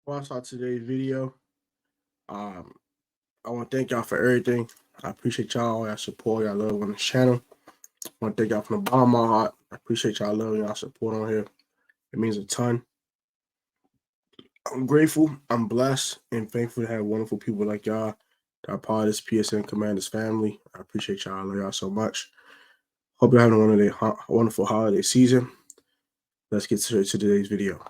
before I start today's video, um, I want to thank y'all for everything. I appreciate y'all, y'all support, y'all love on this channel. I want to thank y'all from the bottom of my heart. I appreciate y'all love, y'all support on here. It means a ton. I'm grateful, I'm blessed, and thankful to have wonderful people like y'all that are part of this PSN Commanders family. I appreciate y'all. I love y'all so much. Hope you're having a wonderful holiday season. Let's get straight to today's video.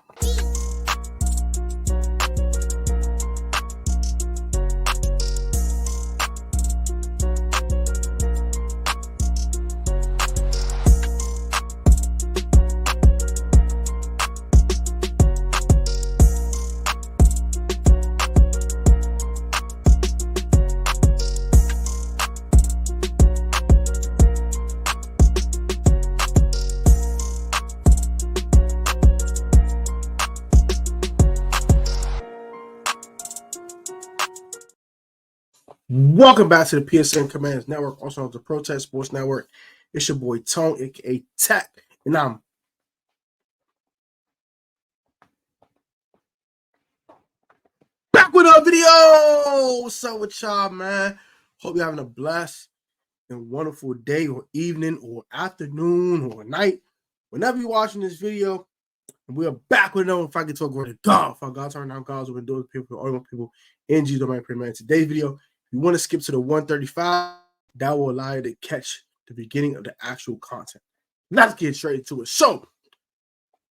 Welcome back to the PSN Commanders Network, also on the Protest Sports Network. It's your boy Tone, aka Tech, and I'm back with a video. What's up with y'all, man? Hope you're having a blessed and wonderful day or evening or afternoon or night. Whenever you're watching this video, we are back with another. If I can talk word of God, if I got turn down God's open doors, people, all people in Jesus' domain, man. Today's video, if you want to skip to the 135, that will allow you to catch the beginning of the actual content. Let's get straight to it. So,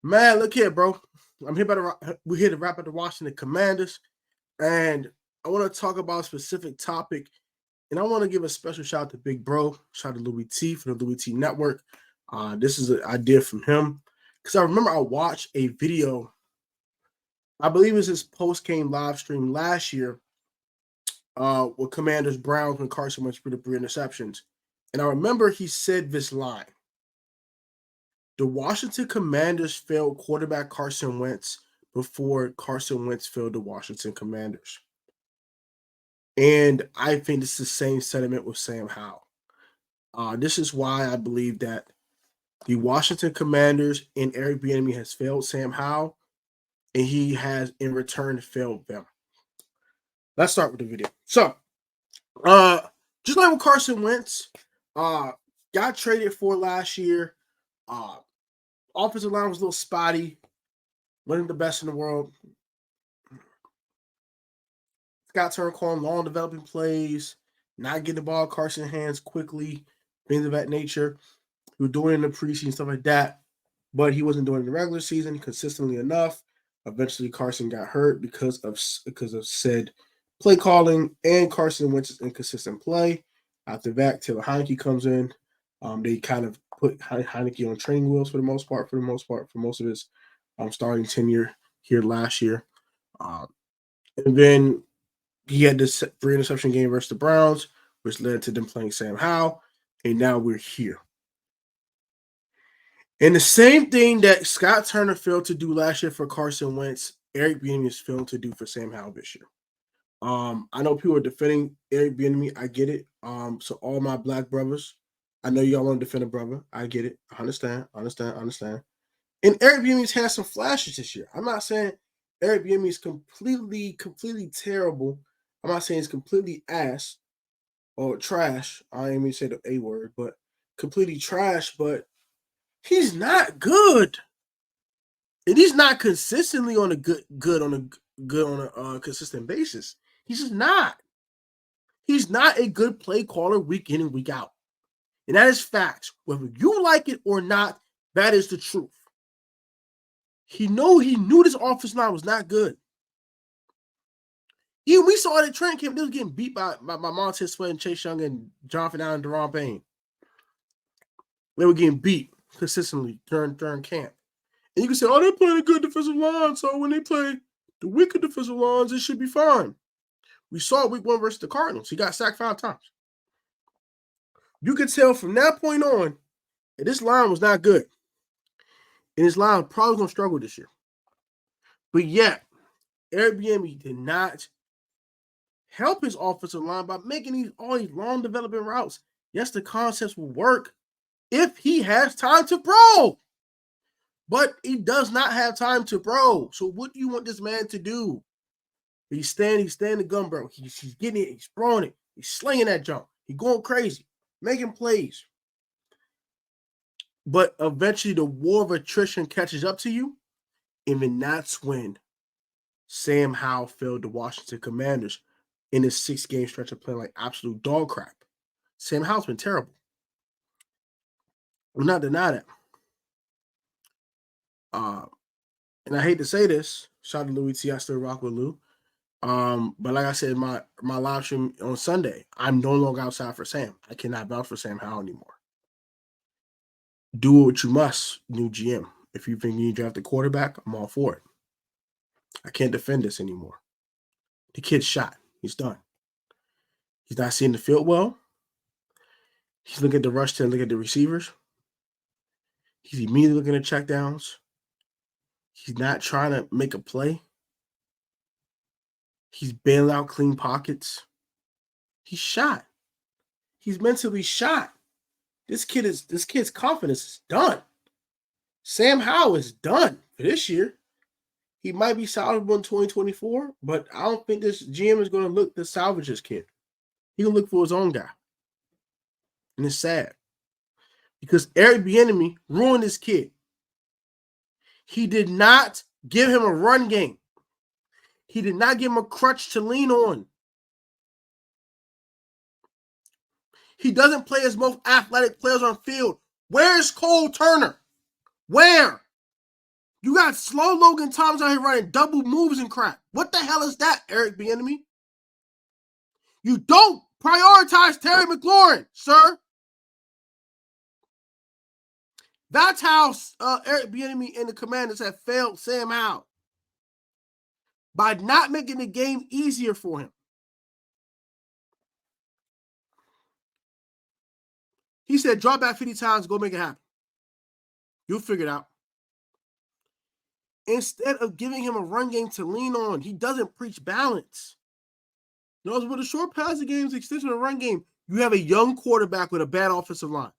man, look here, bro. We're here to wrap up the Washington Commanders, and I want to talk about a specific topic, and I want to give a special shout out to Big Bro, shout out to Louis T from the Louis T Network. This is an idea from him because I remember I watched a video. I believe it was his post-game live stream last year with Commanders Browns when Carson Wentz threw the 3 interceptions. And I remember he said this line: the Washington Commanders failed quarterback Carson Wentz before Carson Wentz failed the Washington Commanders. And I think it's the same sentiment with Sam Howell. This is why I believe that the Washington Commanders and Eric Bieniemy has failed Sam Howell, and he has in return failed them. Let's start with the video. So, just like with Carson Wentz, got traded for last year. Offensive line was a little spotty, wasn't the best in the world. Scott Turner calling long developing plays, not getting the ball in Carson's hands quickly, things of that nature. He was doing it in the preseason, stuff like that, but he wasn't doing it in the regular season consistently enough. Eventually, Carson got hurt because of said play calling and Carson Wentz's inconsistent play. After that, Taylor Heineke comes in. They kind of put Heineke on training wheels for most of his starting tenure here last year. And then he had this 3 interception game versus the Browns, which led to them playing Sam Howell, and now we're here. And the same thing that Scott Turner failed to do last year for Carson Wentz, Eric Bieniemy is failing to do for Sam Howell this year. I know people are defending Eric Bieniemy. I get it. So all my black brothers, I know y'all want to defend a brother. I get it. I understand. And Eric Bieniemy's had some flashes this year. I'm not saying Eric Bieniemy is completely terrible. I'm not saying he's completely ass or trash. I didn't even say the A word, but completely trash, but he's not good. And he's not consistently on a good on a consistent basis. He's just not. He's not a good play caller week in and week out. And that is facts. Whether you like it or not, that is the truth. He knew this offensive line was not good. Even we saw it at training camp, they was getting beat by Montez Sweat and Chase Young and Jonathan Allen and Deron Payne. They were getting beat consistently during camp. And you can say, oh, they're playing a good defensive line, so when they play the weaker defensive lines, it should be fine. We saw week 1 versus the Cardinals. He got sacked 5 times. You could tell from that point on that this line was not good. And this line probably going to struggle this year. But yet, Eric Bieniemy did not help his offensive line by making all these long developing routes. Yes, the concepts will work if he has time to throw. But he does not have time to throw. So what do you want this man to do? He's standing the gun barrel. He's getting it. He's throwing it. He's slinging that jump. He's going crazy, making plays. But eventually the war of attrition catches up to you, and then that's when Sam Howell failed the Washington Commanders in his 6-game stretch of playing like absolute dog crap. Sam Howell's been terrible. I'm not denying that. And I hate to say this, shout out to Louis T. I still rock with Lou. But like I said, my live stream on Sunday, I'm no longer outside for Sam. I cannot vouch for Sam Howell anymore. Do what you must, new GM. If you think you need to draft a quarterback, I'm all for it. I can't defend this anymore. The kid's shot. He's done. He's not seeing the field well. He's looking at the rush to look at the receivers. He's immediately looking at checkdowns. He's not trying to make a play. He's bailing out clean pockets. He's shot. He's mentally shot. This kid's confidence is done. Sam Howell is done for this year. He might be salvageable in 2024, but I don't think this GM is going to look to salvage this kid. He's going to look for his own guy. And it's sad. Because Eric Bieniemy ruined this kid. He did not give him a run game. He did not give him a crutch to lean on. He doesn't play his most athletic players on field. Where's Cole Turner? Where? You got slow Logan Thomas out here running double moves and crap. What the hell is that, Eric Bieniemy? You don't prioritize Terry McLaurin, sir. That's how Eric Bieniemy and the Commanders have failed Sam Howell. By not making the game easier for him. He said, drop back 50 times, go make it happen. You'll figure it out. Instead of giving him a run game to lean on, he doesn't preach balance. Notice with a short passing game is extension of a run game. You have a young quarterback with a bad offensive line.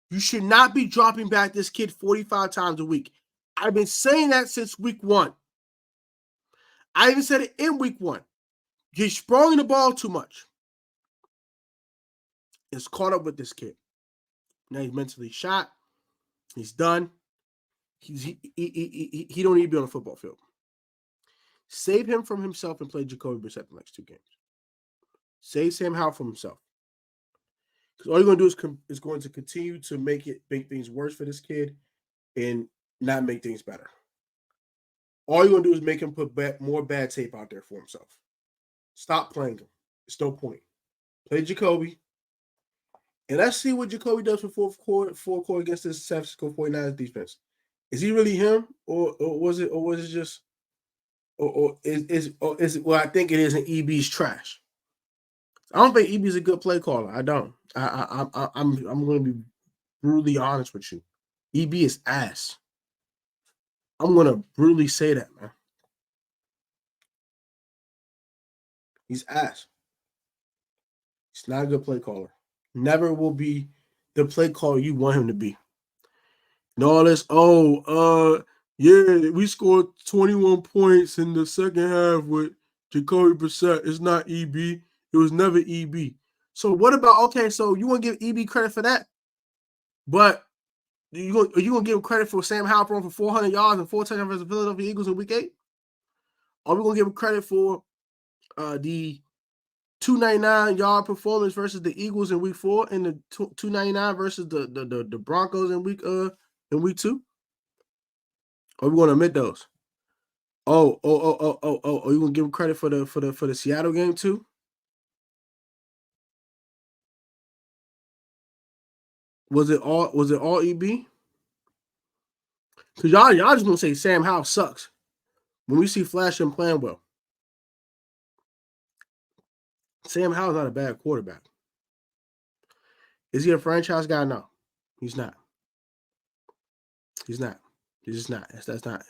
You should not be dropping back this kid 45 times a week. I've been saying that since week 1. I even said it in week 1. You're spraying the ball too much. It's caught up with this kid. Now he's mentally shot. He's done. He don't need to be on a football field. Save him from himself and play Jacoby Brissett the next 2 games. Save Sam Howell from himself. Because all you're going to do is going to continue to make things worse for this kid and not make things better. All you're going to do is make him put more bad tape out there for himself. Stop playing him. It's no point. Play Jacoby. And let's see what Jacoby does for fourth quarter against this San Francisco 49ers defense. Is he really him, or was it just, or is it? Well, I think it is an EB's trash. I don't think EB's a good play caller. I don't. I'm going to be brutally honest with you. EB is ass. I'm going to brutally say that, man. He's ass. He's not a good play caller. Never will be the play caller you want him to be. And all this, yeah, we scored 21 points in the second half with Jacoby Brissett. It's not EB. It was never EB. So what about, okay, so you want to give EB credit for that? But are you going to give him credit for Sam Howell throwing for 400 yards and 4 touchdowns versus the Philadelphia Eagles in Week 8? Are we going to give him credit for the 299-yard performance versus the Eagles in Week 4 and the 299 versus the Broncos in Week 2? Are we going to admit those? Are you going to give him credit for the Seattle game too? Was it all EB? Because y'all just gonna say Sam Howell sucks when we see Flash and playing well. Sam Howell's not a bad quarterback. Is he a franchise guy? No, he's not. He's not. He's just not. That's not.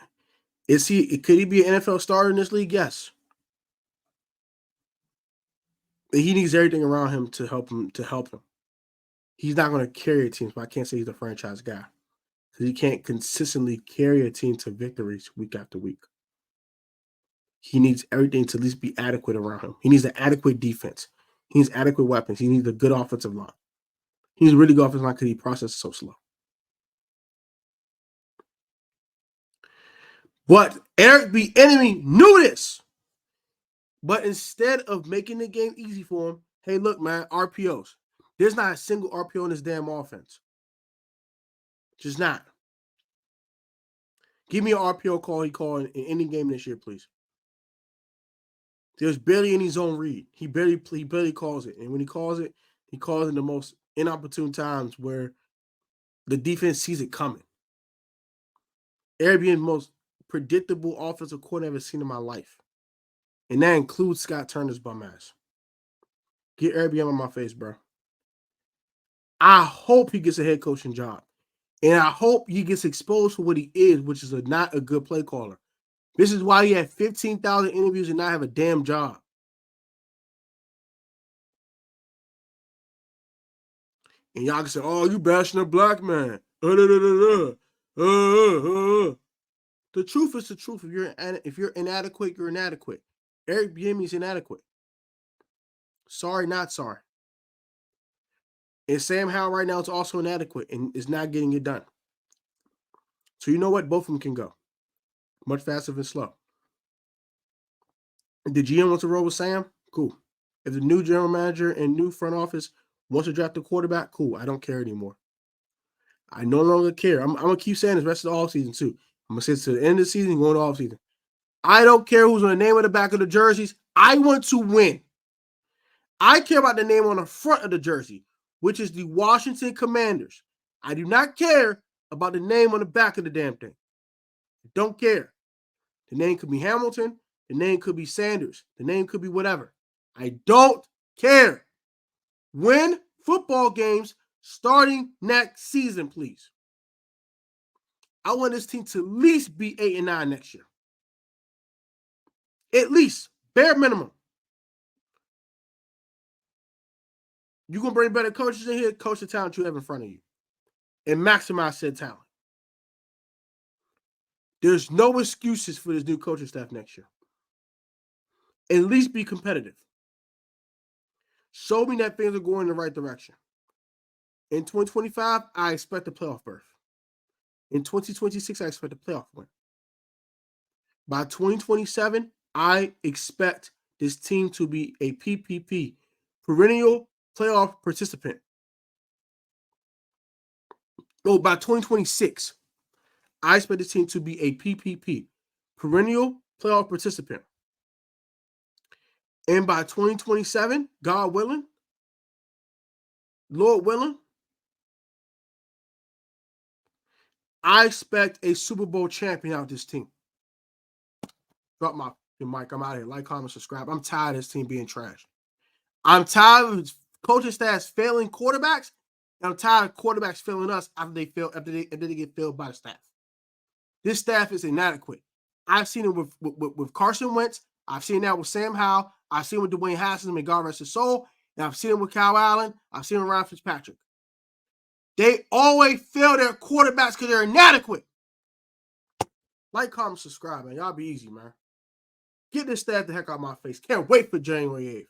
Is he? Could he be an NFL starter in this league? Yes. But he needs everything around him to help him. He's not going to carry a team, so I can't say he's a franchise guy. Because he can't consistently carry a team to victories week after week. he needs everything to at least be adequate around him. He needs an adequate defense. He needs adequate weapons. He needs a good offensive line. He needs a really good offensive line because he processes so slow. But Eric Bieniemy knew this. But instead of making the game easy for him, hey, look, man, RPOs. There's not a single RPO in this damn offense. Just not. Give me an RPO call he called in any game this year, please. There's barely any zone read. He barely calls it. And when he calls it in the most inopportune times where the defense sees it coming. Eric being the most predictable offensive coordinator I've ever seen in my life. And that includes Scott Turner's bum ass. Get Eric on my face, bro. I hope he gets a head coaching job. And I hope he gets exposed for what he is, which is not a good play caller. This is why he had 15,000 interviews and not have a damn job. And y'all can say, oh, you bashing a black man. The truth is the truth. If you're inadequate, you're inadequate. Eric Bieniemy's inadequate. Sorry, not sorry. And Sam Howell right now is also inadequate and is not getting it done. So you know what? Both of them can go. Much faster than slow. If the GM wants to roll with Sam, cool. If the new general manager and new front office wants to draft a quarterback, cool. I don't care anymore. I no longer care. I'm going to keep saying this the rest of the offseason too. I'm going to say to the end of the season, going to offseason. I don't care who's on the name of the back of the jerseys. I want to win. I care about the name on the front of the jersey, which is the Washington Commanders. I do not care about the name on the back of the damn thing. I don't care. The name could be Hamilton. The name could be Sanders. The name could be whatever. I don't care. Win football games starting next season, please. I want this team to at least be 8-9 next year. At least. Bare minimum. You're going to bring better coaches in here, coach the talent you have in front of you. And maximize said talent. There's no excuses for this new coaching staff next year. At least be competitive. Show me that things are going in the right direction. In 2025, I expect a playoff berth. In 2026, I expect a playoff win. By 2027, I expect this team to be a PPP, perennial playoff participant. No, by 2026, I expect this team to be a PPP, perennial playoff participant. And by 2027, God willing, Lord willing, I expect a Super Bowl champion out of this team. Drop my mic. I'm out here. Like, comment, subscribe. I'm tired of this team being trash. I'm tired of coaching staffs failing quarterbacks. And I'm tired of quarterbacks failing us after they get failed by the staff. This staff is inadequate. I've seen it with Carson Wentz. I've seen that with Sam Howell. I've seen it with Dwayne Haskins and God rest his soul. And I've seen it with Kyle Allen. I've seen it with Ryan Fitzpatrick. They always fail their quarterbacks because they're inadequate. Like, comment, subscribe, man. Y'all be easy, man. Get this staff the heck out of my face. Can't wait for January 8th.